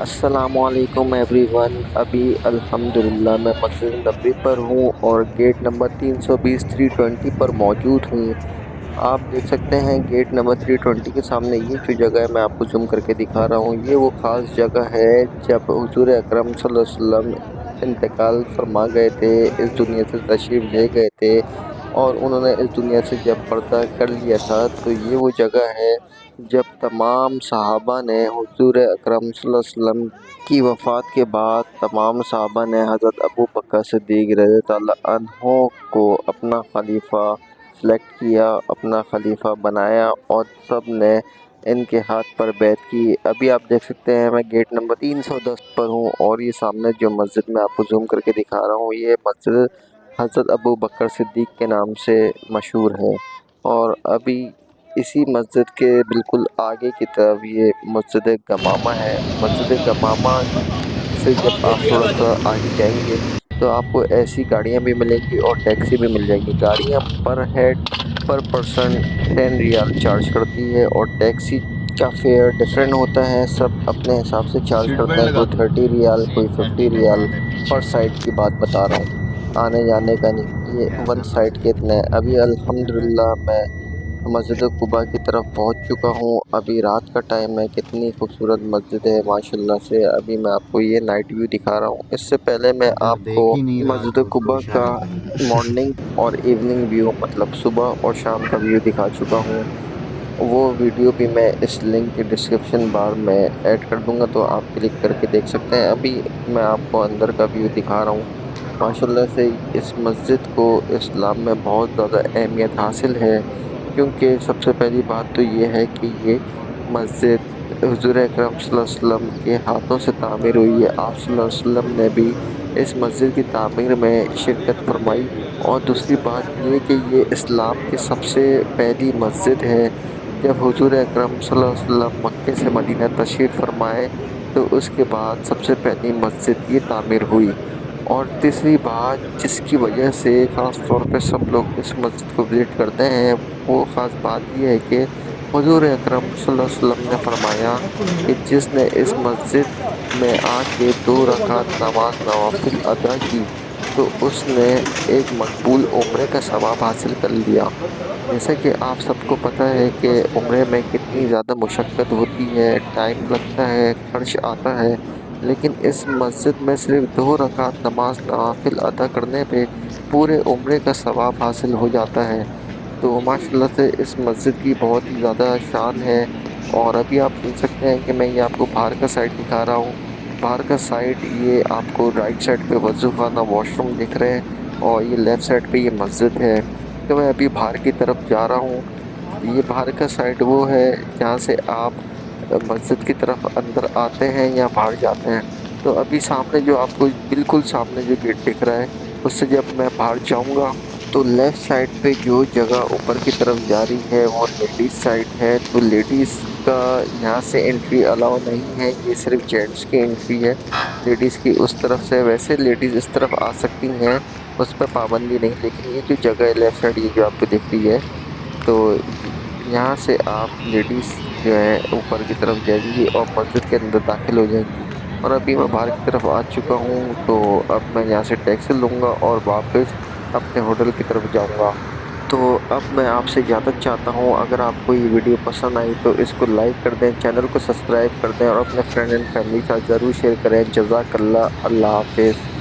السلام علیکم every one. ابھی الحمدللہ میں مسجد نبوی پر ہوں اور گیٹ نمبر 320 320 پر موجود ہوں۔ آپ دیکھ سکتے ہیں گیٹ نمبر 320 کے سامنے یہ جو جگہ ہے میں آپ کو زوم کر کے دکھا رہا ہوں، یہ وہ خاص جگہ ہے جب حضور اکرم صلی اللہ علیہ وسلم انتقال فرما گئے تھے، اس دنیا سے تشریف لے گئے تھے اور انہوں نے اس دنیا سے جب پردہ کر لیا تھا، تو یہ وہ جگہ ہے جب تمام صحابہ نے حضور اکرم صلی اللہ علیہ وسلم کی وفات کے بعد تمام صحابہ نے حضرت ابو بکر صدیق رضی اللہ عنہ کو اپنا خلیفہ سلیکٹ کیا، اپنا خلیفہ بنایا اور سب نے ان کے ہاتھ پر بیعت کی۔ ابھی آپ دیکھ سکتے ہیں میں گیٹ نمبر 310 پر ہوں اور یہ سامنے جو مسجد میں آپ کو زوم کر کے دکھا رہا ہوں، یہ مسجد حضرت ابو بکر صدیق کے نام سے مشہور ہے۔ اور ابھی اسی مسجد کے بالکل آگے کی طرف یہ مسجد گمامہ ہے۔ مسجد گمامہ سے جب آپ تھوڑا سا آگے جائیں گے تو آپ کو ایسی گاڑیاں بھی ملیں گی اور ٹیکسی بھی مل جائیں گی۔ گاڑیاں پر ہیڈ پر پرسن 10 ریال چارج کرتی ہے اور ٹیکسی کا فیئر ڈفرینٹ ہوتا ہے، سب اپنے حساب سے چارج سیٹ کرتے بیلٹ ہیں، لگا کوئی دو 30 ریال کوئی سیٹ بیلٹ 50 ٹھیک ہے ریال بیٹھے پر سائڈ کی بات بتا رہا ہوں، آنے جانے کا نہیں، یہ ون سائڈ کے اتنے۔ ابھی الحمدللہ میں مسجد قباء کی طرف پہنچ چکا ہوں۔ ابھی رات کا ٹائم ہے، کتنی خوبصورت مسجد ہے ماشاءاللہ سے۔ ابھی میں آپ کو یہ نائٹ ویو دکھا رہا ہوں، اس سے پہلے میں اگر آپ کو دیکھ ہی نہیں رہا مسجد تو اس کو قباء کا اشارہ کریں۔ مارننگ اور ایوننگ ویو مطلب صبح اور شام کا ویو دکھا چکا ہوں۔ وہ ویڈیو بھی میں اس لنک کے ڈسکرپشن بار میں ایڈ کر دوں گا، تو آپ کلک کر کے دیکھ سکتے ہیں۔ ابھی میں آپ کو اندر کا ویو دکھا رہا ہوں۔ ماشاءاللہ سے اس مسجد کو اسلام میں بہت زیادہ اہمیت حاصل ہے، کیونکہ سب سے پہلی بات تو یہ ہے کہ یہ مسجد حضور اکرم صلی اللہ علیہ وسلم کے ہاتھوں سے تعمیر ہوئی ہے۔ آپ صلی اللہ علیہ وسلم نے بھی اس مسجد کی تعمیر میں شرکت فرمائی، اور دوسری بات یہ کہ یہ اسلام کی سب سے پہلی مسجد ہے۔ جب حضور اکرم صلی اللہ علیہ وسلم مکے سے مدینہ تشریف فرمائے تو اس کے بعد سب سے پہلی مسجد یہ تعمیر ہوئی۔ اور تیسری بات جس کی وجہ سے خاص طور پہ سب لوگ اس مسجد کو وزٹ کرتے ہیں، وہ خاص بات یہ ہے کہ حضور اکرم صلی اللہ علیہ وسلم نے فرمایا کہ جس نے اس مسجد میں آ کے 2 رکعت نماز نوافل ادا کی تو اس نے ایک مقبول عمرے کا ثواب حاصل کر لیا۔ جیسا کہ آپ سب کو پتہ ہے کہ عمرے میں کتنی زیادہ مشقت ہوتی ہے، ٹائم لگتا ہے، خرچ آتا ہے، لیکن اس مسجد میں صرف 2 رکعت نماز نوافل ادا کرنے پہ پورے عمرے کا ثواب حاصل ہو جاتا ہے۔ تو ماشاءاللہ سے اس مسجد کی بہت ہی زیادہ شان ہے۔ اور ابھی آپ دیکھ سکتے ہیں کہ میں یہ آپ کو باہر کا سائڈ دکھا رہا ہوں۔ باہر کا سائڈ یہ آپ کو رائٹ سائڈ پہ وضو خانہ واش روم دکھ رہے ہیں، اور یہ لیفٹ سائڈ پہ یہ مسجد ہے۔ تو میں ابھی باہر کی طرف جا رہا ہوں۔ یہ باہر کا سائڈ وہ ہے جہاں سے آپ مسجد کی طرف اندر آتے ہیں یا باہر جاتے ہیں۔ تو ابھی سامنے جو آپ کو بالکل سامنے جو گیٹ دکھ رہا ہے، اس سے جب میں باہر جاؤں گا تو لیفٹ سائڈ پہ جو جگہ اوپر کی طرف جا رہی ہے وہ لیڈیز سائڈ ہے، تو لیڈیز کا یہاں سے انٹری الاؤ نہیں ہے، یہ صرف جینٹس کی انٹری ہے لیڈیز کی اس طرف سے۔ ویسے لیڈیز اس طرف آ سکتی ہیں، اس پہ پابندی نہیں، لیکن یہ جو جگہ ہے لیفٹ سائڈ یہ جو آپ کو دکھ رہی ہے، تو یہاں سے آپ لیڈیز جو ہیں اوپر کی طرف جائیں گی اور مسجد کے اندر داخل ہو جائیں گی۔ اور ابھی میں باہر کی طرف آ چکا ہوں، تو اب میں یہاں سے ٹیکسی لوں گا اور واپس اپنے ہوٹل کی طرف جاؤں گا۔ تو اب میں آپ سے اجازت چاہتا ہوں، اگر آپ کو یہ ویڈیو پسند آئی تو اس کو لائک کر دیں، چینل کو سبسکرائب کر دیں اور اپنے فرینڈ اینڈ فیملی کے ساتھ ضرور شیئر کریں۔ جزاک اللہ، اللہ حافظ۔